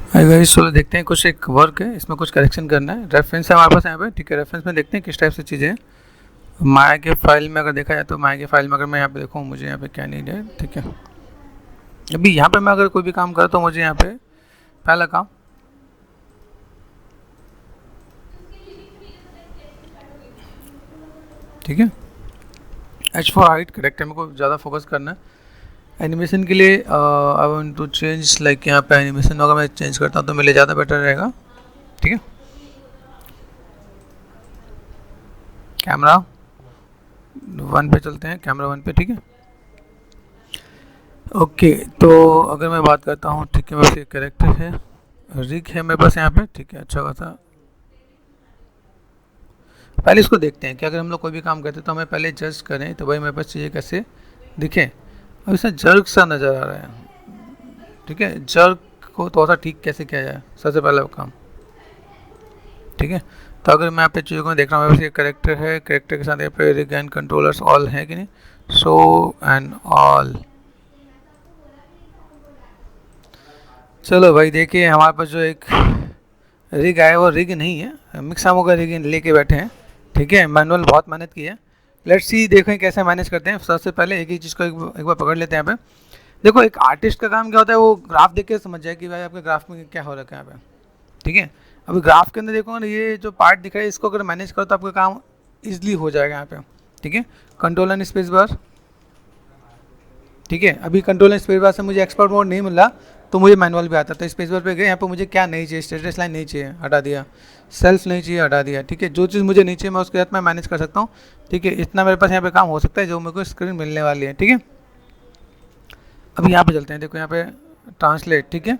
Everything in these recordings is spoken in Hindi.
हाय गाइस, चलो देखते हैं। कुछ एक वर्क है, इसमें कुछ करेक्शन करना है। रेफरेंस है हमारे पास यहाँ पे, ठीक है। रेफरेंस में देखते हैं किस टाइप से चीज़ें हैं। माया के फाइल में अगर देखा जाए तो माया के फाइल में अगर मैं यहाँ पे देखूँ, मुझे यहाँ पे क्या नीड है, ठीक है। अभी यहाँ पे मैं अगर कोई भी काम करा तो मुझे यहाँ पे पहला काम, ठीक है, एच फॉर हाइट करेक्ट है। मेरे को ज़्यादा फोकस करना है एनिमेशन के लिए। I want to change, like यहाँ पे एनिमेशन अगर मैं चेंज करता हूँ तो मेरे लिए ज़्यादा बेटर रहेगा, ठीक है। कैमरा 1 पे चलते हैं, कैमरा 1 पे, ठीक है। ओके, तो अगर मैं बात करता हूँ, ठीक है, मेरे पास एक कैरेक्टर है, रिक है मेरे पास यहाँ पे, ठीक है, अच्छा खासा। पहले इसको देखते हैं कि अगर हम लोग कोई भी काम करते हैं तो हमें पहले जज करें तो भाई मेरे पास चीज़ें कैसे दिखे। अब इसमें जर्क सा नज़र आ रहा है, ठीक है। जर्क को थोड़ा सा ठीक कैसे किया जाए, सबसे पहला काम, ठीक है। तो अगर मैं यहाँ पे चीज़ों को देख रहा हूँ, मेरे पास एक करेक्टर है, करेक्टर के साथ यहाँ पे रिग एंड कंट्रोलर्स ऑल है कि नहीं, शो एंड ऑल। चलो भाई, देखिए हमारे पास जो एक रिग आया वो रिग नहीं है, मिक्सामो का रिग लेके बैठे हैं, ठीक है। मैनुअल बहुत मेहनत की है। लेट्स सी, देखें कैसे मैनेज करते हैं। सबसे पहले एक ही चीज़ को एक बार पकड़ लेते हैं यहाँ पे। देखो, एक आर्टिस्ट का काम क्या होता है, वो ग्राफ देख के समझ जाए कि भाई आपके ग्राफ में क्या हो रखा है यहाँ पे, ठीक है। अभी ग्राफ के अंदर देखो ना, ये जो पार्ट दिख रहा है इसको अगर मैनेज करो तो आपका काम ईजिली हो जाएगा यहाँ पे, ठीक है। कंट्रोल एंड स्पेस बार, ठीक है। अभी कंट्रोल एंड स्पेस बार से मुझे एक्सपर्ट मोड नहीं मिला तो मुझे मैनुअल भी आता, तो स्पेस बार पे गए, यहाँ पे मुझे क्या नहीं चाहिए, स्टेटस लाइन नहीं चाहिए, हटा दिया। सेल्फ नहीं चाहिए, हटा दिया, ठीक है। जो चीज़ मुझे नहीं चाहिए मैं उसके साथ मैं मैनेज कर सकता हूँ, ठीक है। इतना मेरे पास यहाँ पे काम हो सकता है जो मेरे को स्क्रीन मिलने वाली है, ठीक है। अभी यहाँ पे चलते हैं, देखो यहाँ पे ट्रांसलेट, ठीक है।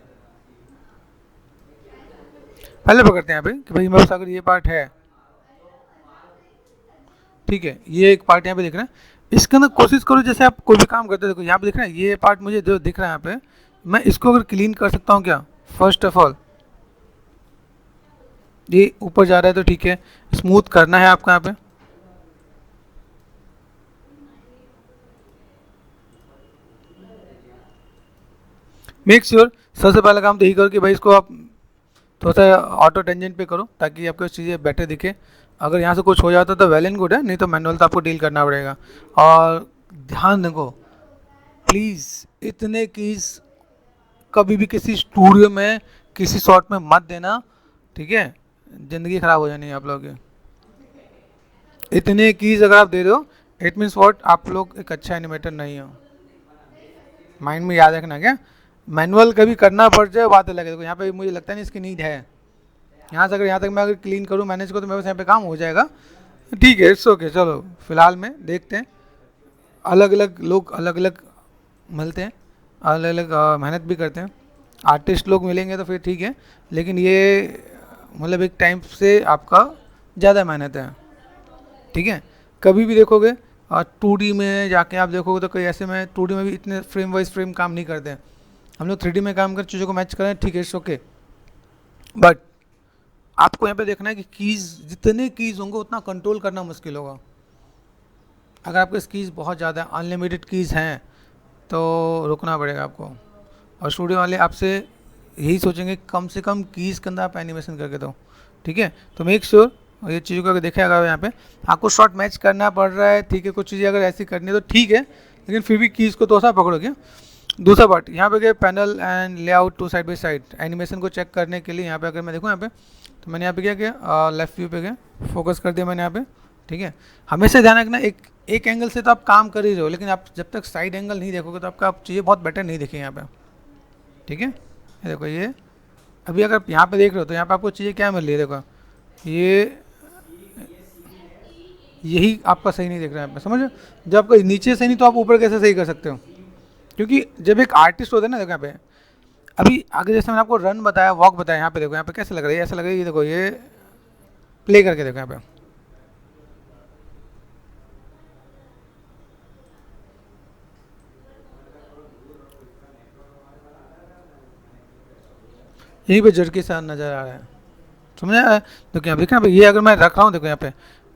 पहले पकड़ते हैं यहाँ पे कि भाई मेरे पास अगर ये पार्ट है, ठीक है, ये एक पार्ट यहाँ पे दिख रहा है, इसके अंदर कोशिश करो जैसे आप कोई भी काम करते हो। देखो यहाँ पे दिख रहा है, ये पार्ट मुझे जो दिख रहा है यहाँ पे, मैं इसको अगर क्लीन कर सकता हूँ क्या, फर्स्ट ऑफ ऑल ये ऊपर जा रहा है तो ठीक है, स्मूथ करना है आपको यहाँ पे, मेक श्योर सबसे पहला काम तो यही करो कि भाई इसको आप थोड़ा सा ऑटो टेंजेंट पे करो ताकि आपको चीज़ें बेटर दिखे। अगर यहाँ से कुछ हो जाता तो वेल एंड गुड है, नहीं तो मैनुअल तो आपको डील करना पड़ेगा। और ध्यान रखो प्लीज़, इतने कीज कभी भी किसी स्टूडियो में किसी शॉट में मत देना, ठीक है। ज़िंदगी ख़राब हो जानी है आप लोगों की। इतने कीज अगर आप दे रहे हो, इट मीन्स वॉट, आप लोग एक अच्छा एनिमेटर नहीं हो। माइंड में याद रखना, क्या मैनुअल कभी करना पड़ जाए बात अलग है। देखो यहाँ पे मुझे लगता नहीं इसकी नीड है। यहाँ से अगर यहाँ तक मैं अगर क्लीन करूँ, मैनेज करूँ, तो मेरे पास यहाँ पे काम हो जाएगा, ठीक है। It's okay. चलो फिलहाल में देखते हैं, अलग अलग लोग अलग अलग मिलते हैं, अलग अलग मेहनत भी करते हैं। आर्टिस्ट लोग मिलेंगे तो फिर ठीक है, लेकिन ये मतलब एक टाइम से आपका ज़्यादा मेहनत है, ठीक है। कभी भी देखोगे 2D में जाके आप देखोगे तो कोई ऐसे में 2D में भी इतने फ्रेम वाइज फ्रेम काम नहीं करते हैं। हम लोग 3D में काम कर चीज़ों को मैच करें, ठीक है, इट्स ओके। बट आपको यहाँ पे देखना है कि कीज़, जितने कीज़ होंगे उतना कंट्रोल करना मुश्किल होगा। अगर आपके कीज़ बहुत ज़्यादा अनलिमिटेड कीज़ हैं तो रुकना पड़ेगा आपको। और स्टूडियो वाले आपसे यही सोचेंगे कम से कम कीज़ के अंदर आप एनिमेशन करके दो, ठीक है। तो मेक श्योर ये चीज़ों को अगर देखा अगर यहाँ पे आपको शॉर्ट मैच करना पड़ रहा है, ठीक है, कुछ चीज़ें अगर ऐसी करनी है तो ठीक है, लेकिन फिर भी कीज़ को तो सा पकड़ोगे। दूसरा पार्ट यहाँ पे गए, panel and layout to side by side, animation को चेक करने के लिए यहाँ पे अगर मैं देखूँ यहाँ पे, तो मैंने यहाँ पे क्या किया, लेफ्ट व्यू पे गया, फोकस कर दिया मैंने यहाँ पे, ठीक है। हमेशा ध्यान रखना, एक एंगल से तो आप काम कर ही रहे हो, लेकिन आप जब तक साइड एंगल नहीं देखोगे तो आपका चीज़ें बहुत बेटर नहीं दिखेंगे यहाँ पे, ठीक है। ये देखो, ये अभी अगर यहाँ पे देख रहे हो तो यहाँ पे आपको चीज़ें क्या मिल रही है, देखो ये यही आपका सही नहीं दिख रहा है यहाँ पे, समझो। जब आपका नीचे से नहीं तो आप ऊपर कैसे सही कर सकते हो, क्योंकि जब एक आर्टिस्ट होता है ना, देखो यहाँ पे अभी आगे जैसे मैंने आपको रन बताया, वॉक बताया, यहाँ पे देखो यहाँ पे कैसे लग रहा है, ऐसा लग रहा है, ये देखो, ये प्ले करके देखो यहाँ पे, यहीं पे झटके साथ नज़र आ रहा है, समझ आया है? देखो यहाँ पे, देखो यहाँ पे, ये अगर मैं रख रहा हूँ, देखो यहाँ पे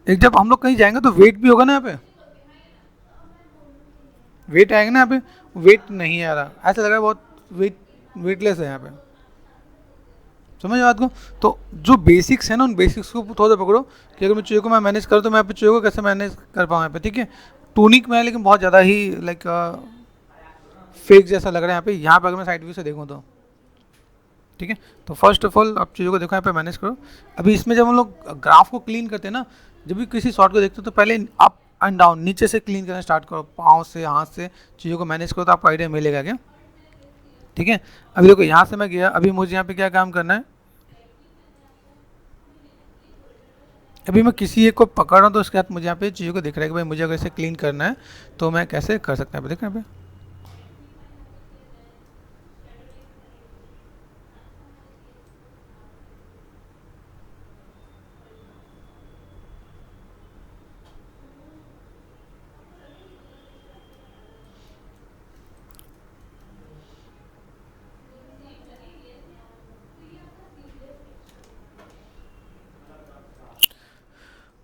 एक, जब हम लोग कहीं जाएंगे तो वेट भी होगा ना यहाँ पे, वेट आएगा ना यहाँ पे, वेट नहीं आ रहा, ऐसा लग रहा है बहुत वेटलेस है यहाँ पे, समझ बात को। तो जो बेसिक्स है ना, उन बेसिक्स को थोड़ा सा पकड़ो कि अगर मैं चीज़ों को मैं मैनेज करूँ तो मैं यहाँ पे चीज़ों को कैसे मैनेज कर पाऊँ यहाँ पे, ठीक है। टूनिक में है लेकिन बहुत ज़्यादा ही लाइक फेक जैसा लग रहा है यहाँ पे अगर मैं साइड व्यू से देखूँ तो, ठीक है। तो फर्स्ट ऑफ ऑल आप चीज़ों को देखो यहाँ पे मैनेज करो। अभी इसमें जब हम लोग ग्राफ को क्लीन करते हैं ना, जब भी किसी शॉट को देखते हो तो पहले अप एंड डाउन नीचे से क्लीन करना स्टार्ट करो, पाँव से हाथ से चीज़ों को मैनेज करो तो आपको आइडिया मिलेगा क्या, ठीक है। अभी देखो यहाँ से मैं गया, अभी मुझे यहाँ पे क्या काम करना है, अभी मैं किसी एक को पकड़ रहा हूँ तो उसके बाद मुझे यहाँ पे चीज़ों को दिख रहा है कि भाई मुझे अगर इसे क्लीन करना है तो मैं कैसे कर सकता हूँ, देख रहे हैं यहाँ पे।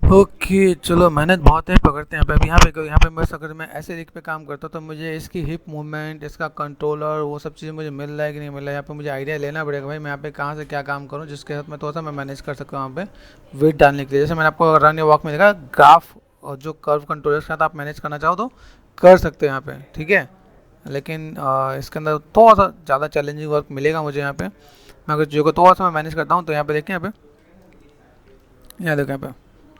ओके चलो, मेहनत बहुत है, पकड़ते हैं यहाँ पे। अभी यहाँ पे बस अगर मैं ऐसे रिग पे काम करता तो मुझे इसकी हिप मूवमेंट, इसका कंट्रोलर, वो सब चीज़ें मुझे मिल रहा है कि नहीं मिल रहा है, यहाँ पे मुझे आइडिया लेना पड़ेगा भाई मैं यहाँ पे कहाँ से क्या काम करूँ जिसके साथ मैं थोड़ा सा मैं मैनेज कर सकूँ यहाँ पे वेट डालने के लिए। जैसे मैंने आपको रन या वॉक में देखा, ग्राफ और जो कर्व कंट्रोलर के साथ आप मैनेज करना चाहो तो कर सकते हो यहाँ पे, ठीक है। लेकिन इसके अंदर थोड़ा सा ज़्यादा चैलेंजिंग वर्क मिलेगा मुझे यहाँ पे। मैं अगर चीज़ों को थोड़ा सा मैं मैनेज करता हूँ तो यहाँ पे देखिए, यहाँ देखो यहाँ पे,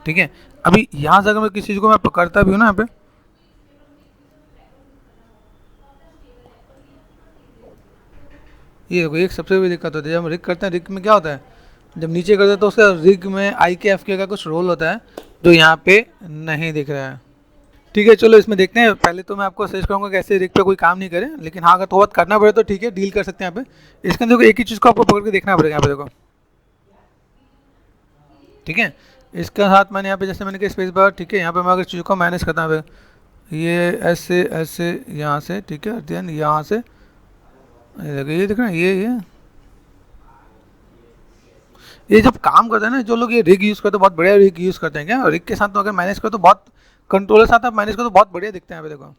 ठीक है। अभी यहाँ से अगर मैं किसी चीज़ को मैं पकड़ता भी हूँ ना यहाँ पे, ये देखो एक सबसे बड़ी दिक्कत होती है जब हम रिग करते हैं। रिग में क्या होता है, जब नीचे करते हैं तो उसका रिग में आई के एफ के का कुछ रोल होता है जो यहाँ पे नहीं दिख रहा है, ठीक है। चलो इसमें देखते हैं। पहले तो मैं आपको सजेस्ट करूँगा कि ऐसे रिग पे कोई काम नहीं करे, लेकिन हाँ अगर थोड़ा बहुत करना पड़े तो ठीक है, डील कर सकते हैं यहाँ पे। इसके अंदर देखो एक ही चीज़ को आपको पकड़ के देखना पड़ेगा यहाँ पे, देखो ठीक है। इसका साथ मैंने यहाँ पे जैसे मैंने कहा स्पेस बार, ठीक है। यहाँ पे मैं अगर चीज़ों को मैनेज करता हूँ ये ऐसे ऐसे यहाँ से, ठीक है, देन यहाँ से ये देख रहे हैं, ये जब काम करते हैं ना जो लोग, ये रिग यूज़ करते हैं, बहुत बढ़िया रिग यूज़ करते हैं क्या, रिग के साथ तो अगर मैनेज करो तो बहुत, कंट्रोलर साथ आप मैनेज करो तो बहुत बढ़िया दिखते हैं यहाँ पे, देखो।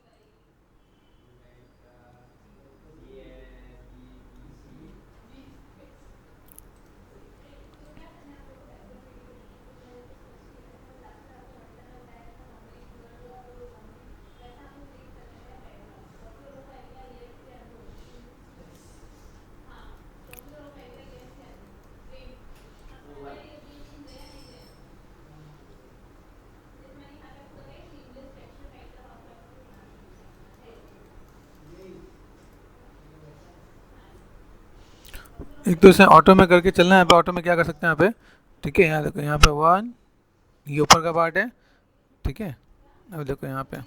एक तो इसे ऑटो में करके चलना है। यहाँ पे ऑटो में क्या कर सकते हैं यहाँ पे, ठीक है। यहाँ देखो, यहाँ पे वन, ये ऊपर का पार्ट है, ठीक है। अब देखो यहाँ पे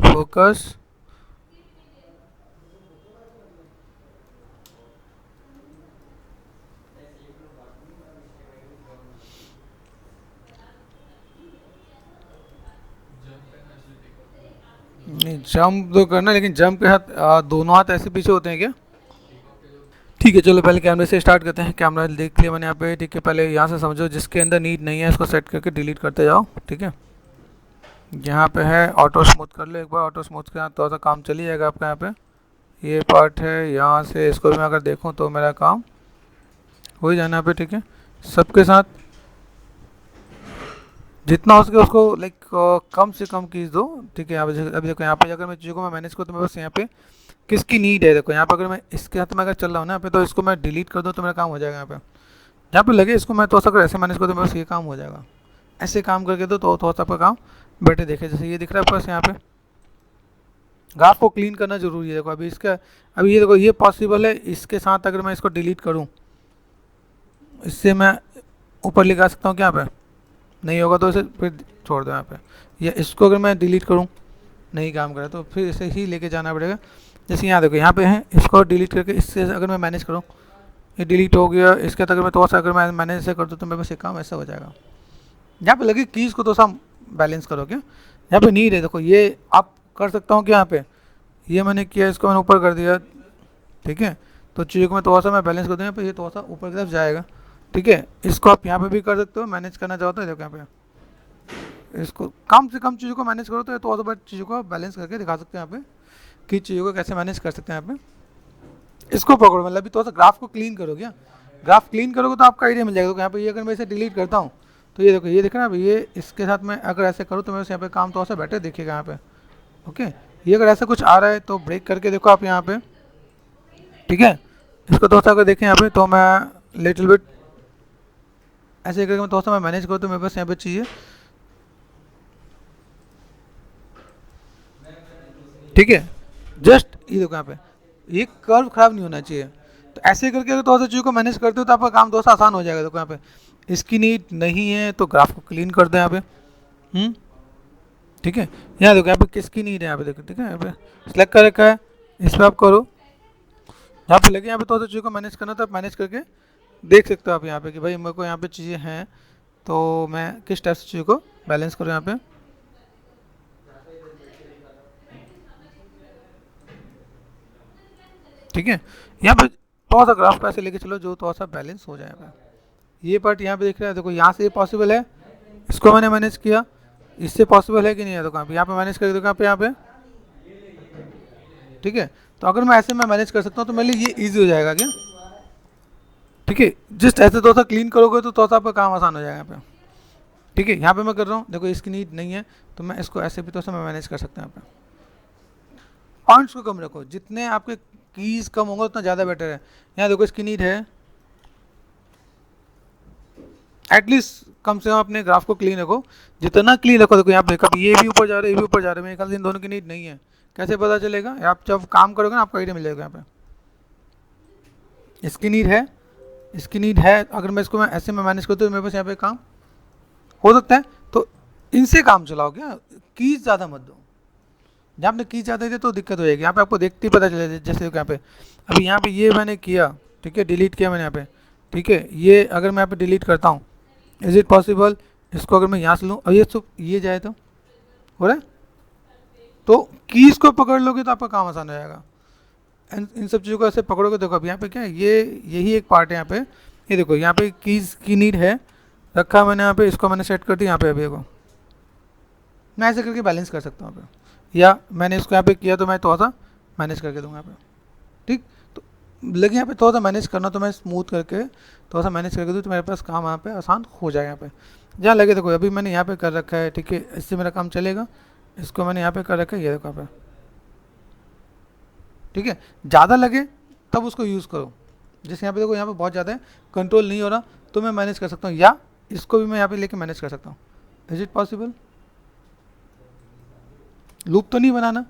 फोकस, नहीं जंप तो करना, लेकिन जंप के साथ दोनों हाथ ऐसे पीछे होते हैं क्या, ठीक है। चलो पहले कैमरे से स्टार्ट करते हैं। कैमरा देख लिया मैंने यहाँ पे, ठीक है। पहले यहाँ से समझो जिसके अंदर नीड नहीं है इसको सेट करके डिलीट करते जाओ, ठीक है। यहाँ पे है ऑटो स्मूथ कर लो एक बार, ऑटो स्मूथ के साथ थोड़ा सा काम चली जाएगा आपका। यहाँ पे ये पार्ट है, यहाँ से इसको भी मैं अगर देखूँ तो मेरा काम हो ही जाना यहाँ पे, ठीक है। सबके साथ जितना हो सके उसको लाइक कम से कम कीज दो, ठीक है। अभी देखो यहाँ पे अगर मैं चीज़ों को मैं मैनेज करूँ तो मैं बस यहाँ पे किसकी नीड है, देखो यहाँ पे अगर मैं इसके साथ में अगर चल रहा हूँ ना यहाँ पे, तो इसको मैं डिलीट कर दूँ तो मेरा काम हो जाएगा। यहाँ पे लगे इसको मैं थोड़ा सा अगर ऐसे मैनेज करूँ तो बस ये काम हो जाएगा। ऐसे काम करके दो तो थोड़ा सा आपका काम बेटर देखे। जैसे ये दिख रहा है बस यहाँ पे ग्राफ को क्लीन करना जरूरी है। देखो अभी इसका, अभी ये देखो ये पॉसिबल है, इसके साथ अगर मैं इसको डिलीट करूँ, इससे मैं ऊपर लिखा सकता हूँ क्या, यहाँ पे नहीं होगा तो इसे फिर छोड़ दो यहाँ पे। या इसको अगर मैं डिलीट करूँ, नहीं काम करे तो फिर इसे ही लेके जाना पड़ेगा। जैसे यहाँ देखो यहाँ पे है, इसको डिलीट करके इससे अगर मैं मैनेज करूँ, ये डिलीट हो गया। इसके अगर मैं थोड़ा सा अगर मैं मैनेज से कर दूँ तो मेरे पास ये काम ऐसा हो जाएगा। यहाँ पे लगे कीज़ को थोड़ा सा बैलेंस करो क्या, यहाँ पे नीड है। देखो ये आप कर सकता हूँ क्या, यहाँ पे ये मैंने किया, इसको मैंने ऊपर कर दिया, ठीक है। तो चीज़ों को मैं थोड़ा सा मैं बैलेंस कर दूँ, यहाँ पे ये थोड़ा सा ऊपर की तरफ जाएगा, ठीक है। इसको आप यहाँ पे भी कर सकते हो, मैनेज करना चाहो तो देखो यहाँ पे इसको कम से कम चीज़ों को मैनेज करो तो ये थोड़ा सा बट चीज़ों को बैलेंस करके दिखा सकते हैं यहाँ पे कि चीज़ों को कैसे मैनेज कर सकते हैं। यहाँ पे इसको पकड़ो, मतलब अभी थोड़ा सा ग्राफ को क्लीन करो क्या, ग्राफ क्लीन करोगे तो आपका आइडिया मिल जाएगा। तो यहाँ पे ये अगर मैं इसे डिलीट करता हूँ तो ये देखो, ये दिख रहा है अभी, ये इसके साथ मैं अगर ऐसे करूँ तो मेरे से यहाँ पे काम थोड़ा सा बेटर दिखेगा यहाँ पे। ओके, ये अगर ऐसा कुछ आ रहा है तो ब्रेक करके देखो आप यहाँ पे, ठीक है। इसको थोड़ा सा अगर देखें यहाँ पे तो मैं लिटिल बिट ऐसे करके मैं थोड़ा सा मैं मैनेज करूँ तो मेरे पास यहाँ पे चाहिए, ठीक है। जस्ट ये देखो यहाँ पे ये कर्व खराब नहीं होना चाहिए। तो ऐसे करके अगर थोड़ा सा चीज़ों को मैनेज करते हो तो आपका काम थोड़ा सा आसान हो जाएगा। देखो यहाँ पे इसकी नीड नहीं है तो ग्राफ को क्लीन कर दो यहाँ पे, ठीक है। यहाँ देखो यहाँ पे किसकी नीड है, यहाँ पे देखो, ठीक है। यहाँ पे सिलेक्ट कर रखा है, इस पर आप करो, यहाँ पे लगे यहाँ पे थोड़ा सा चीज़ों को मैनेज करना तो आप मैनेज करके देख सकते हो आप यहाँ पे कि भाई मेरे को यहाँ पे चीज़ें हैं तो मैं किस टाइप से चीज़ों को बैलेंस करूँ यहाँ पे। ठीक है, यहाँ पे थोड़ा सा ग्राफ को ऐसे लेके चलो जो थोड़ा सा बैलेंस हो जाएगा। ये पार्ट यहाँ पे देख रहे हैं, देखो यहाँ से ये पॉसिबल है, इसको मैंने मैनेज किया, इससे पॉसिबल है कि नहीं है, तो यहाँ पे मैनेज करके देखो यहाँ पे, ठीक है। तो अगर मैं ऐसे मैं मैनेज कर सकता हूँ तो मेरे लिए ये ईजी हो जाएगा क्या, ठीक है। जस्ट ऐसे थोड़ा सा क्लीन करोगे तो थोड़ा सा आपका काम आसान हो जाएगा यहाँ पे, ठीक है। यहाँ पे मैं कर रहा हूँ, देखो इसकी नीड नहीं है तो मैं इसको ऐसे भी थोड़ा सा मैं मैनेज कर सकता हूँ यहाँ पे। पॉइंट्स को कम रखो, जितने आपके कीज कम होंगे उतना ज़्यादा बेटर है। यहाँ देखो इसकी नीड है, एटलीस्ट कम से कम अपने ग्राफ को क्लीन रखो, जितना क्लीन रखो। देखो यहाँ पे कभी ये भी ऊपर जा रहा है, ये भी ऊपर जा रहा है, मेरे ख्याल से इन दोनों की नीड नहीं है। कैसे पता चलेगा, आप जब काम करोगे ना आपको आइडिया मिल जाएगा। यहाँ पे इसकी नीड है, इसकी नीड है, अगर मैं इसको मैं ऐसे में मैनेज करता हूँ तो मेरे पास यहाँ पे काम हो सकता है। तो इनसे काम चलाओ, क्या कीज ज़्यादा मत दो, जहाँ आपने कीज ज़्यादा दिए तो दिक्कत हो जाएगी। यहाँ पे आपको देखते ही पता चलेगा, जैसे यहाँ पे अभी यहाँ पे ये मैंने किया, ठीक है, डिलीट किया मैंने यहाँ पे, ठीक है। ये अगर मैं यहाँ पे डिलीट करता हूँ, इज़ इट पॉसिबल, इसको अगर मैं यहाँ से लूँ और ये जाए तो हो रहा है, तो कीज़ को पकड़ लोगे तो आपका काम आसान हो जाएगा। इन सब चीज़ों को ऐसे पकड़ोगे। देखो अब यहाँ पे क्या है, ये यही एक पार्ट है यहाँ पे, ये देखो यहाँ पे कीज़ की नीड है, रखा मैंने यहाँ पे, इसको मैंने सेट कर दिया यहाँ पे। अभी देखो मैं ऐसे करके बैलेंस कर सकता हूँ यहाँ पे, या मैंने इसको यहाँ पे किया तो मैं थोड़ा सा मैनेज करके दूँगा यहाँ पे, ठीक। तो लगे यहाँ पे थोड़ा सा मैनेज करना तो मैं स्मूथ करके थोड़ा सा मैनेज करके दूँ तो मेरे पास काम यहाँ पे आसान हो जाएगा। यहाँ पे जहाँ लगे देखो अभी मैंने यहाँ पे कर रखा है, ठीक है, इससे मेरा काम चलेगा। इसको मैंने यहाँ पे कर रखा है, ये देखो यहाँ पे, ठीक है। ज़्यादा लगे तब उसको यूज़ करो, जैसे यहाँ पे देखो यहाँ पे बहुत ज़्यादा है, कंट्रोल नहीं हो रहा तो मैं मैनेज कर सकता हूँ, या इसको भी मैं यहाँ पे लेके मैनेज कर सकता हूँ। इज इट पॉसिबल, लूप तो नहीं बनाना,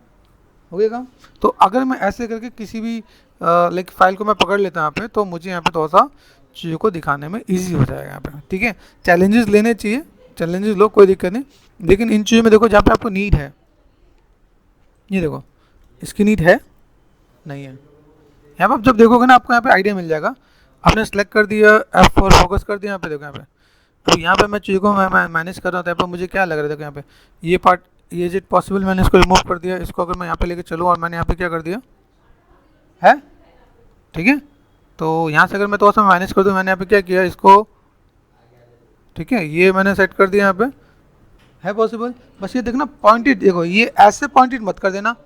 हो गया काम। तो अगर मैं ऐसे करके किसी भी लाइक फाइल को मैं पकड़ लेता हूँ यहाँ पे, तो मुझे यहाँ पे थोड़ा सा चीज़ों को दिखाने में इजी हो जाएगा यहाँ पे, ठीक है। चैलेंजेस लेने चाहिए, चैलेंजेस लो, कोई दिक्कत नहीं, लेकिन इन चीज़ों में देखो जहाँ पे आपको नीड है, ये देखो इसकी नीड है नहीं है, यहाँ पे आप जब देखोगे ना आपको यहाँ पे आइडिया मिल जाएगा। आपने सेलेक्ट कर दिया, F4 फोकस कर दिया, यहाँ पे देखो यहाँ पे, तो यहाँ पे मैं चीज़ों को मैं मैनेज कर रहा था। यहाँ पे मुझे क्या लग रहा था, देखो यहाँ पे ये पार्ट, ये इज इट पॉसिबल, मैंने इसको रिमूव कर दिया। इसको अगर मैं यहाँ पे लेके चलूँ और मैंने यहाँ पे क्या कर दिया है, ठीक है। तो यहाँ से अगर मैं थोड़ा सा मैनेज कर दूँ, मैंने यहाँ पे क्या किया इसको, ठीक है, ये मैंने सेट कर दिया यहाँ पे, है पॉसिबल। बस ये देखना पॉइंटेड, देखो ये ऐसे पॉइंटेड मत कर देना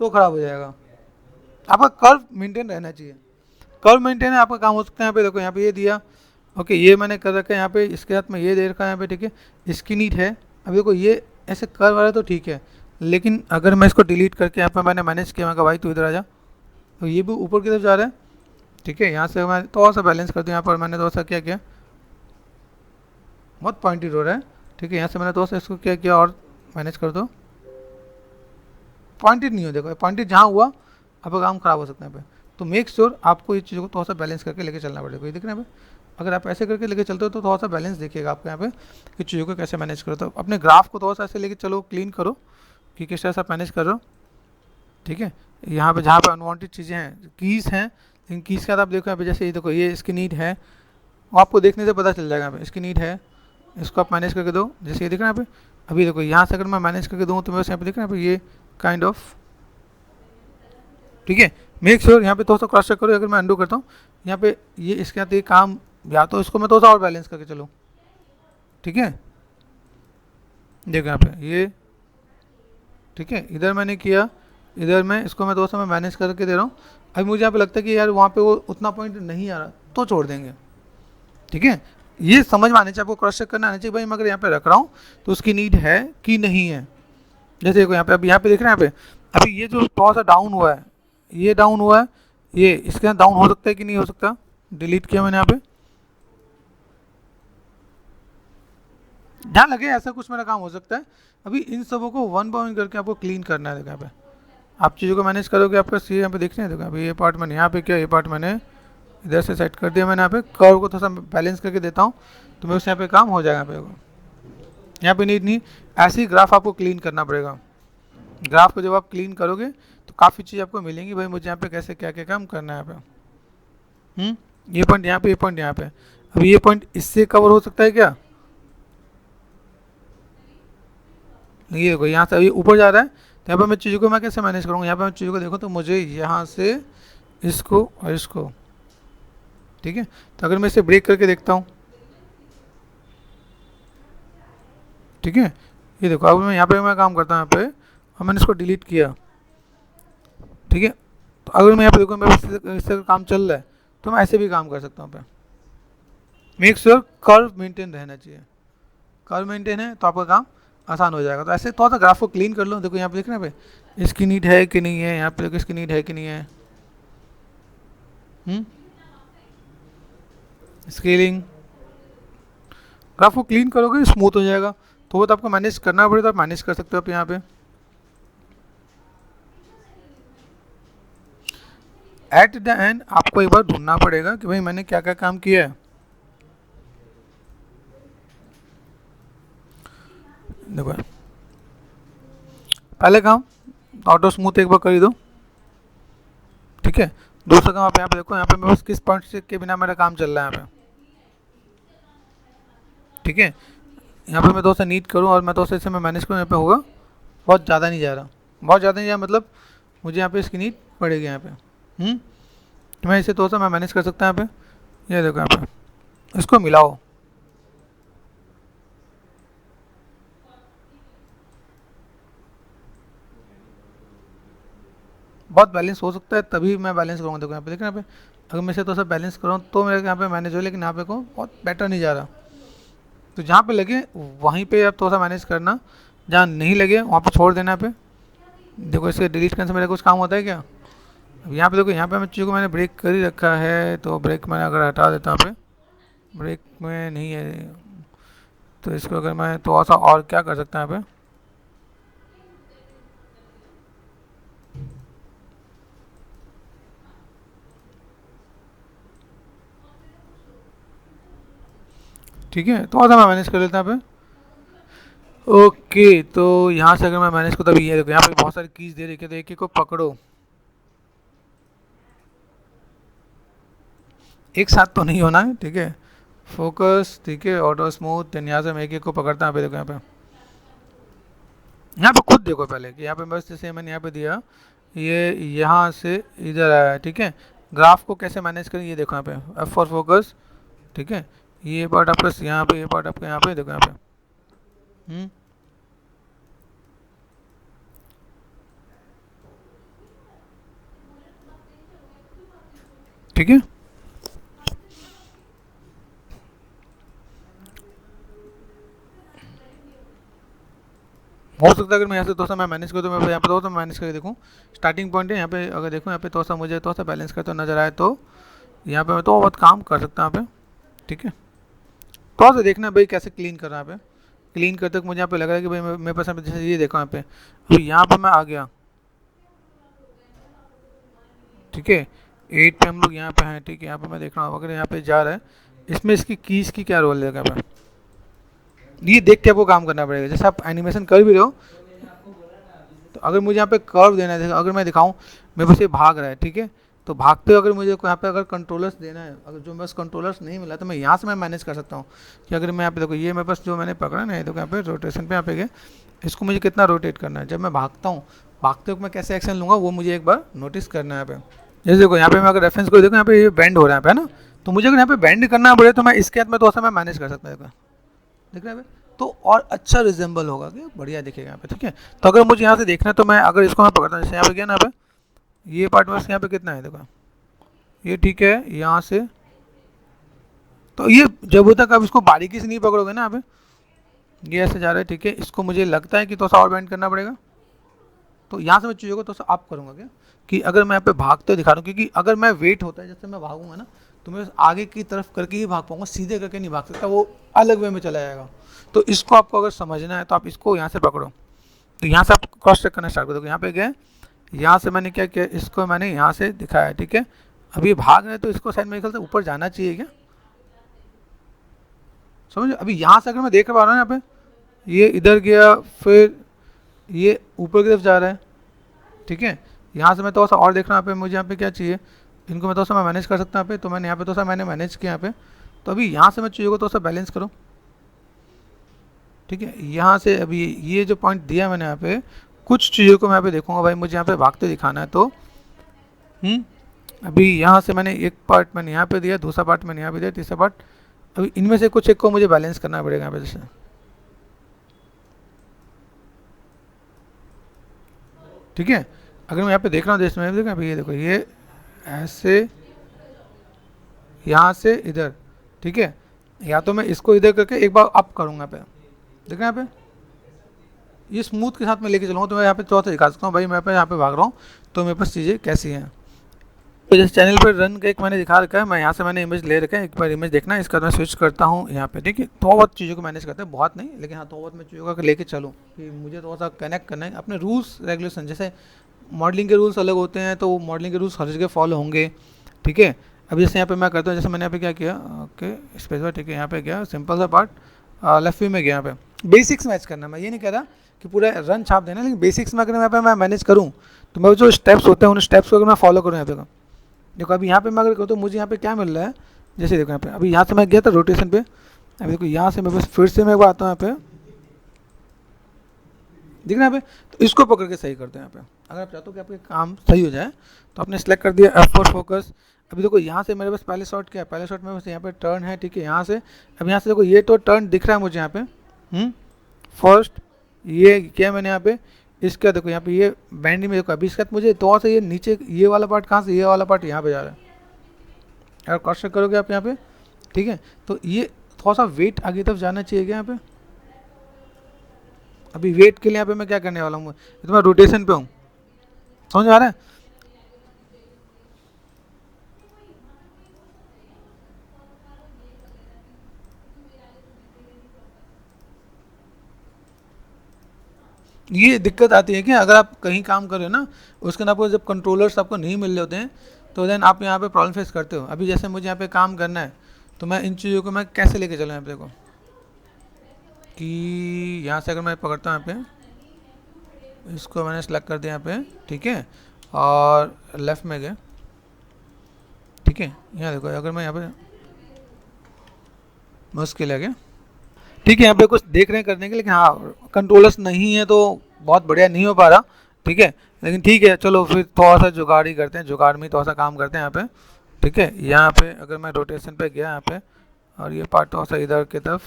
तो ख़राब हो जाएगा। आपका कर्व मेंटेन रहना चाहिए, कर्व मेंटेन है आपका काम हो सकता है। यहाँ पे देखो यहाँ पे ये दिया, ओके, ये मैंने कर रखा है यहाँ पे, इसके साथ में ये दे रखा है यहाँ पे, ठीक है। इसकी नीड है, अब देखो ये ऐसे कर्व वाला तो ठीक है, लेकिन अगर मैं इसको डिलीट करके यहाँ पे मैंने मैनेज किया, मैं कहा भाई तू इधर आ जा, तो ये भी ऊपर की तरफ जा रहा है, ठीक है। यहाँ से मैं थोड़ा सा बैलेंस कर दूँ, यहाँ पर मैंने थोड़ा सा क्या किया, बहुत पॉइंटेड हो रहा है, ठीक है। यहाँ से मैंने थोड़ा सा इसको क्या किया और मैनेज कर दो, पॉइंटेड नहीं हो, देखो पॉइंटेड जहाँ हुआ आपका काम खराब हो सकता है यहाँ पे। तो मेक श्योर आपको ये चीज़ों को थोड़ा सा बैलेंस करके लेके चलना पड़ेगा। ये देखना है, अगर आप ऐसे करके लेके चलते हो तो थोड़ा सा बैलेंस देखिएगा आपको यहाँ पे कि चीज़ों को कैसे मैनेज करो। तो अपने ग्राफ को थोड़ा सा ऐसे लेके चलो, क्लीन करो कि किस तरह से आप मैनेज कर रहे हो, ठीक है। यहाँ पे जहाँ पे अनवांटेड चीज़ें हैं, कीज़ हैं, लेकिन कीज़ के बाद आप देखो यहाँ पे, जैसे ये देखो ये इसकी नीड है, वो आपको देखने से पता चल जाएगा यहाँ पे इसकी नीड है, इसको आप मैनेज करके दो। जैसे ये दिख रहा है यहाँ पे, अभी देखो यहाँ से अगर मैं मैनेज करके दूँ तो मेरे यहाँ पे दिख रहा है ये काइंड ऑफ, ठीक है। मेक श्योर यहाँ पे थोड़ा सा क्रॉस चेक करो। अगर मैं अंडू करता हूँ यहाँ पे, ये इसके साथ ये काम, या तो इसको मैं थोड़ा सा और बैलेंस करके चलूँ, ठीक है। देखो यहाँ पे ये, ठीक है, इधर मैंने किया, इधर मैं इसको मैं थोड़ा सा मैं मैनेज करके दे रहा हूँ, अभी मुझे यहाँ पे लगता है कि यार वहाँ पे वो उतना पॉइंट नहीं आ रहा तो छोड़ देंगे, ठीक है। ये समझ में आने चाहिए आपको, क्रॉस चेक करना आना चाहिए भाई मैं अगर यहाँ पे रख रहा हूँ तो उसकी नीड है कि नहीं है। जैसे देखो यहाँ पे, अभी यहाँ पे देख रहे हैं यहाँ पे अभी ये जो थोड़ा सा डाउन हुआ है, ये डाउन हुआ है, ये इसके अंदर डाउन हो सकता है कि नहीं हो सकता, डिलीट किया मैंने यहाँ पे, ध्यान लगे ऐसा कुछ मेरा काम हो सकता है। अभी इन सबों को वन बाय वन करके आपको क्लीन करना है। देखो यहाँ पे आप चीज़ों को मैनेज करोगे, आपका सी यहाँ पे देख रहे हैं। देखो अभी ये पार्ट मैंने यहाँ पे किया, ये पार्ट मैंने इधर से सेट कर दिया मैंने। यहाँ पे कर्व को थोड़ा सा बैलेंस करके देता हूँ तो मेरे से यहाँ पे काम हो जाएगा। यहाँ पे नीड नहीं, ऐसे ही ग्राफ आपको क्लीन करना पड़ेगा। ग्राफ को जब आप क्लीन करोगे तो काफ़ी चीज़ आपको मिलेंगी भाई मुझे यहाँ पे कैसे क्या क्या काम करना है यहाँ पे। ये पॉइंट यहाँ पे, ये पॉइंट यहाँ पे, अब ये पॉइंट इससे कवर हो सकता है क्या, ये देखो यहाँ से अभी ऊपर जा रहा है तो यहाँ पर मैं चीज़ों को मैं कैसे मैनेज करूँगा। यहाँ पर मैं चीज़ों को देखो तो मुझे यहाँ से इसको और इसको, ठीक है। तो अगर मैं इसे ब्रेक करके देखता हूँ, ठीक है, ये देखो अब मैं यहाँ पे मैं काम करता हूँ यहाँ पे और मैंने इसको डिलीट किया, ठीक है। तो अगर मैं यहाँ पे देखो मेरे इससे काम चल रहा है तो मैं ऐसे भी काम कर सकता हूँ पे। मेक श्योर कर्व मेंटेन रहना चाहिए, कर्व मेंटेन है तो आपका काम आसान हो जाएगा। तो ऐसे थोड़ा सा ग्राफ को क्लीन कर लो। देखो यहाँ पे देख रहे हैं पे इसकी नीड है कि नहीं है, यहाँ पे देखो इसकी नीड है कि नहीं है। स्केलिंग, ग्राफ को क्लीन करोगे स्मूथ हो जाएगा। तो वो तो आपको मैनेज करना पड़ेगा, तो आप मैनेज कर सकते हो आप यहाँ पे। एट द एंड आपको एक बार ढूंढना पड़ेगा कि भाई मैंने क्या क्या काम किया है। देखो पहले काम ऑटो स्मूथ एक बार कर ही दो, ठीक है। दूसरा काम आप यहाँ पे देखो, यहाँ पे मेरे पास किस पॉइंट से के बिना मेरा काम चल रहा है यहाँ पे, ठीक है। यहाँ पे मैं थोड़ा सा नीट करूँ और मैं थोड़ा सा इसे मैं मैनेज करूँ, यहाँ पे होगा बहुत ज़्यादा नहीं जा रहा, बहुत ज़्यादा नहीं जा रहा मतलब मुझे यहाँ पे इसकी नीड पड़ेगी यहाँ पे। तो मैं इसे थोड़ा सा मैं मैनेज कर सकता हूँ यहाँ पे। ये देखो यहाँ पे इसको मिलाओ, बहुत बैलेंस हो सकता है तभी मैं बैलेंस करूँगा। देखो यहाँ पे देख रहे हैं यहाँ पे अगर मैं इसे थोड़ा सा बैलेंस करूँ तो मेरे यहाँ पे मैनेज हो, लेकिन यहाँ पे को बहुत बेटर नहीं जा रहा। तो जहाँ पे लगे वहीं पे आप थोड़ा सा मैनेज करना, जहाँ नहीं लगे वहाँ पे छोड़ देना। पे देखो इसे डिलीट करने से मेरा कुछ काम होता है क्या। अब यहाँ पे देखो, यहाँ पे मैं चीज़ों को मैंने ब्रेक कर ही रखा है, तो ब्रेक मैंने अगर हटा देता पे, ब्रेक में नहीं है तो इसको अगर मैं थोड़ा सा और क्या कर सकता है यहाँ पे, ठीक है, थोड़ा सा मैं मैनेज कर लेता यहाँ पे। ओके, तो यहाँ से अगर मैं मैनेज को, तभी ये देखो यहाँ पे बहुत सारी कीज दे रखी है, तो एक एक को पकड़ो, एक साथ तो नहीं होना है, ठीक है। फोकस, ठीक है, ऑटो स्मूथ, देन यहाँ से मैं एक एक को पकड़ता हूँ। देखो यहाँ पे खुद देखो पहले कि यहाँ पे बस जैसे मैंने यहाँ पे दिया, ये यहाँ से इधर आया है, ठीक है। ग्राफ को कैसे मैनेज करें ये देखो यहाँ पे, एफ फॉर फोकस, ठीक है। ये पार्ट आपका यहाँ पे, ये पार्ट आपका यहाँ पे, देखो यहाँ पे, ठीक है। हो सकता है अगर मैं यहाँ से थोड़ा सा मैं मैनेज करूँ तो मैं यहाँ पे थोड़ा सा मैनेज करके देखूँ। स्टार्टिंग पॉइंट है यहाँ पे, अगर देखूँ यहाँ पे थोड़ा सा मुझे थोड़ा सा बैलेंस करते नजर आए तो यहाँ पे मैं तो बहुत काम कर सकता हूँ यहाँ पे, ठीक है। थोड़ा सा देखना भाई कैसे क्लीन कर रहा है यहाँ पे। क्लीन करते वक्त मुझे यहाँ पे लग रहा है कि भाई मेरे पास यहाँ पे जैसे ये देखो यहाँ पे, अभी यहाँ पे मैं आ गया, ठीक है। 8 पे हम लोग यहाँ पे हैं, ठीक है। यहाँ पे मैं देख रहा हूँ अगर यहाँ पे जा रहा है, इसमें इसकी कीज की क्या रोल है यहाँ पे, ये देख के आपको काम करना पड़ेगा। जैसे आप एनिमेशन कर भी रहे हो तो अगर मुझे यहाँ पे कर्व देना है, अगर मैं दिखाऊँ मेरे पास ये भाग रहा है, ठीक है। तो भागते अगर मुझे यहाँ पे अगर कंट्रोलर्स देना है, अगर जो मेरे पास कंट्रोलर्स नहीं मिला तो मैं यहाँ से मैं मैनेज कर सकता हूँ कि अगर मैं यहाँ पे देखो, ये मेरे पास जो मैंने पकड़ा ना, देखो यहाँ पे रोटेशन पे यहाँ पे गए, इसको मुझे कितना रोटेट करना है। जब मैं भागता हूँ, भागते वक्त मैं कैसे एक्शन लूँगा वो मुझे एक बार नोटिस करना है यहाँ पे। जैसे देखो यहाँ पे मैं अगर रेफरेंस को देखो, यहाँ पे ये बैंड हो रहा है ना, तो मुझे अगर यहाँ पे बैंड करना पड़े तो मैं इसके हाथ में थोड़ा सा मैं मैनेज कर सकता हूँ, देख रहे हैं, तो और अच्छा रिजेंबल होगा कि बढ़िया दिखेगा यहाँ पे, ठीक है। तो अगर मुझे यहाँ से देखना है तो मैं अगर इसको मैं पकड़ता हूँ, जैसे यहाँ पे गया ना, यहाँ पे ये पार्ट बस यहाँ पे कितना है देखो, ये ठीक है यहाँ से। तो ये जब तक आप इसको बारीकी से नहीं पकड़ोगे ना, आप ये ऐसे जा रहा है, ठीक है, इसको मुझे लगता है कि थोड़ा सा और बेंड करना पड़ेगा। तो यहाँ से मैं चीज़ों को थोड़ा सा अप करूँगा क्या, कि अगर मैं यहाँ पे भागते दिखा रहा हूँ, क्योंकि अगर मैं वेट होता है जैसे मैं भागूंगा ना, तो मैं आगे की तरफ करके ही भाग पाऊंगा, सीधे करके नहीं भाग सकता, वो अलग वे में चला जाएगा। तो इसको आपको अगर समझना है तो आप इसको यहाँ से पकड़ो। तो यहाँ से आप क्रॉस चेक करना स्टार्ट कर दो, यहाँ पे गए, यहाँ से मैंने क्या किया, इसको मैंने यहाँ से दिखाया, ठीक है। अभी भाग रहे तो इसको शायद मेरे ख्याल से ऊपर जाना चाहिए क्या, समझ। अभी यहाँ से अगर मैं देख पा रहा हूँ, यहाँ पे ये इधर गया, फिर ये ऊपर की तरफ जा रहा है, ठीक है। यहाँ से मैं थोड़ा सा और देख रहा हूँ, यहाँ पे मुझे यहाँ पे क्या चाहिए, इनको मैं थोड़ा सा मैं मैनेज कर सकता हूँ यहाँ पे। तो मैंने यहाँ पे थोड़ा सा मैंने मैनेज किया यहाँ पे। तो अभी यहाँ से मैं चीज़ों को थोड़ा सा बैलेंस करूँ, ठीक है। यहाँ से अभी ये जो पॉइंट दिया मैंने यहाँ पे, कुछ चीज़ों को मैं यहाँ पे देखूंगा, भाई मुझे यहाँ पे भागते दिखाना है। तो अभी यहाँ से मैंने एक पार्ट मैंने यहाँ पे दिया, दूसरा पार्ट मैंने यहाँ पे दिया, तीसरा पार्ट, अभी इनमें से कुछ एक को मुझे बैलेंस करना पड़ेगा यहाँ पे जैसे, ठीक है। अगर मैं यहाँ पे देख रहा हूँ देश में, देखो ये देखो, ये ऐसे यहाँ से इधर, ठीक है। या तो मैं इसको इधर करके एक बार अप करूँगा यहाँ पे, देख रहे हैं यहाँ पे, ये स्मूथ के साथ मैं लेके चलूँगा। तो मैं यहाँ पे थोड़ा सा दिखा सकता हूँ भाई, मैं यहाँ पे भाग रहा हूँ तो मेरे पास चीज़ें कैसी हैं। तो जैसे चैनल पर रन का एक मैंने दिखा रखा है, मैं यहाँ से मैंने इमेज ले रखा है, एक बार इमेज देखना है, इसका मैं स्विच करता हूँ यहाँ पे, ठीक है। थोड़ा बहुत चीज़ों को मैनेज करते हैं, बहुत नहीं, लेकिन हाँ थोड़ा बहुत मैं चीज़ों का लेके चलूँ कि मुझे थोड़ा सा कनेक्ट करना है अपने रूल्स रेगुलेशन। जैसे मॉडलिंग के रूल्स अलग होते हैं, तो वो मॉडलिंग के रूल्स हर जगह फॉलो होंगे, ठीक है। अब जैसे यहाँ पे मैं करता हूँ, जैसे मैंने यहाँ पे क्या किया, ओके स्पेस बार, ठीक है, यहाँ पे गया सिंपल सा पार्ट, लेफ्ट व्यू में गया, यहाँ पे बेसिक्स मैच करना। मैं ये नहीं कह रहा कि पूरा रन छाप देना, लेकिन बेसिक्स में अगर यहाँ पे मैं मैनेज करूँ, तो मैं जो स्टेप्स होते हैं उन स्टेप्स को अगर मैं फॉलो करूँ यहाँ पे, देखो अभी यहाँ पे मैं अगर कहूँ तो मुझे यहाँ पे क्या मिल रहा है, जैसे देखो यहाँ पे, अभी यहाँ से मैं गया था रोटेशन पे, अभी देखो यहाँ से मैं बस फिर से मैं एक बार आता हूँ यहाँ पे, दिख रहा है यहाँ पे। तो इसको पकड़ के सही करते हैं यहाँ पे। अगर आप चाहते हो कि आपके काम सही हो जाए, तो आपने सेलेक्ट कर दिया F4 फोकस। अभी देखो यहाँ से मेरे पास पहले शॉट क्या है, पहले शॉट में बस यहाँ पे टर्न है, ठीक है। यहाँ से अब यहाँ से देखो ये तो टर्न दिख रहा है मुझे यहाँ पे, फर्स्ट ये क्या मैंने यहाँ पे, इसका देखो यहाँ पे ये बैंड में देखो, अभी इसका मुझे थोड़ा सा ये नीचे ये वाला पार्ट कहाँ से, ये वाला पार्ट यहाँ पे जा रहा है, अगर क्रॉस चेक करोगे आप यहाँ पे, ठीक है। तो ये थोड़ा सा वेट आगे तरफ जाना चाहिए क्या यहाँ पे। अभी वेट के लिए यहाँ पे मैं क्या करने वाला हूँ, तो मैं रोटेशन पे हूँ, समझ आ रहा है। ये दिक्कत आती है कि अगर आप कहीं काम कर रहे हो ना, उसके अंदर आपको जब कंट्रोलर्स आपको नहीं मिल रहे होते हैं, तो देन आप यहाँ पे प्रॉब्लम फेस करते हो। अभी जैसे मुझे यहाँ पे काम करना है, तो मैं इन चीज़ों को मैं कैसे लेके चलूँ यहाँ पे, देखो कि यहाँ से अगर मैं पकड़ता हूँ यहाँ पे, इसको मैंने सेलेक्ट कर दिया यहाँ पे, ठीक है, और लेफ़्ट में गए, ठीक है। यहाँ देखो अगर मैं यहाँ पे मुश्किल है क्या, ठीक है। यहाँ पे कुछ देख रहे हैं करने के, लेकिन हाँ कंट्रोलर्स नहीं है तो बहुत बढ़िया नहीं हो पा रहा, ठीक है। लेकिन ठीक है चलो फिर थोड़ा सा जुगाड़ ही करते हैं, जुगाड़ में थोड़ा सा काम करते हैं यहाँ पे, ठीक है। यहाँ पे अगर मैं रोटेशन पे गया यहाँ पे, और ये पार्ट थोड़ा सा इधर की तरफ,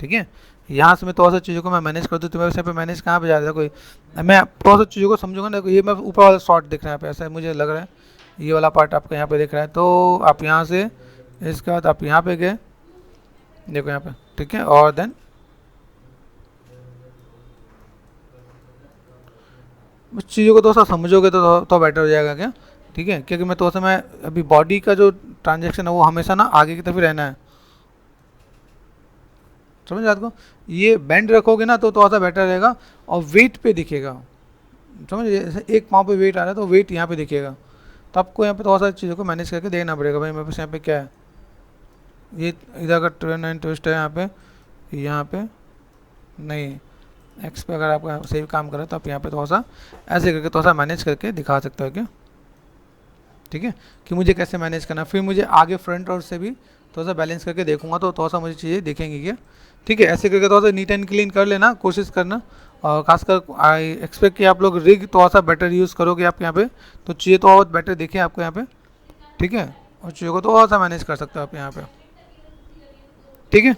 ठीक है। यहाँ से मैं थोड़ा सा चीज़ों को मैं मैनेज कर दूँ, तो मैं वैसे पे मैनेज कहाँ पे जा रहा था कोई, मैं थोड़ा सा चीज़ों को समझूंगा ना। ये मैं ऊपर वाला शॉट दिख रहा है यहाँ पे, ऐसा मुझे लग रहा है ये वाला पार्ट आपको यहाँ पे दिख रहा है। तो आप यहाँ से इसके बाद आप यहाँ पे गए, देखो यहाँ पे, ठीक है। और देन उस चीज़ों को थोड़ा सा समझोगे तो बेटर हो जाएगा क्या, ठीक है। क्योंकि मैं थोड़ा सा मैं अभी बॉडी का जो ट्रांजेक्शन है वो हमेशा ना आगे की तरफ ही रहना है, समझ रहे आपको। ये बैंड रखोगे ना तो थोड़ा सा बेटर रहेगा, और वेट पे दिखेगा, समझ, जैसे एक पाँव पे वेट आ रहा है तो वेट यहाँ पे दिखेगा। तो आपको यहाँ पे थोड़ा सा चीज़ों को मैनेज करके देखना पड़ेगा, भाई मेरे पास यहाँ पे क्या है, ये इधर का टर्न एंड ट्विस्ट है यहाँ पे नहीं, एक्स पे अगर आपका सही काम करे तो आप यहाँ पे थोड़ा सा ऐसे करके थोड़ा सा मैनेज करके दिखा सकते हो क्या, ठीक है। कि मुझे कैसे मैनेज करना, फिर मुझे आगे फ्रंट और से भी थोड़ा सा बैलेंस करके देखूंगा तो थोड़ा सा मुझे चीज़ें दिखेंगी क्या, ठीक है। ऐसे करके थोड़ा सा नीट एंड क्लीन कर लेना, कोशिश करना। और खासकर आई एक्सपेक्ट कि आप लोग रिग थोड़ा सा बेटर यूज़ करोगे आप यहाँ पे, तो चीज़ें तो बहुत बेटर दिखे आपको यहाँ पे, ठीक है। और चीज़ों को थोड़ा सा मैनेज कर सकते हो आप यहाँ पे, ठीक है।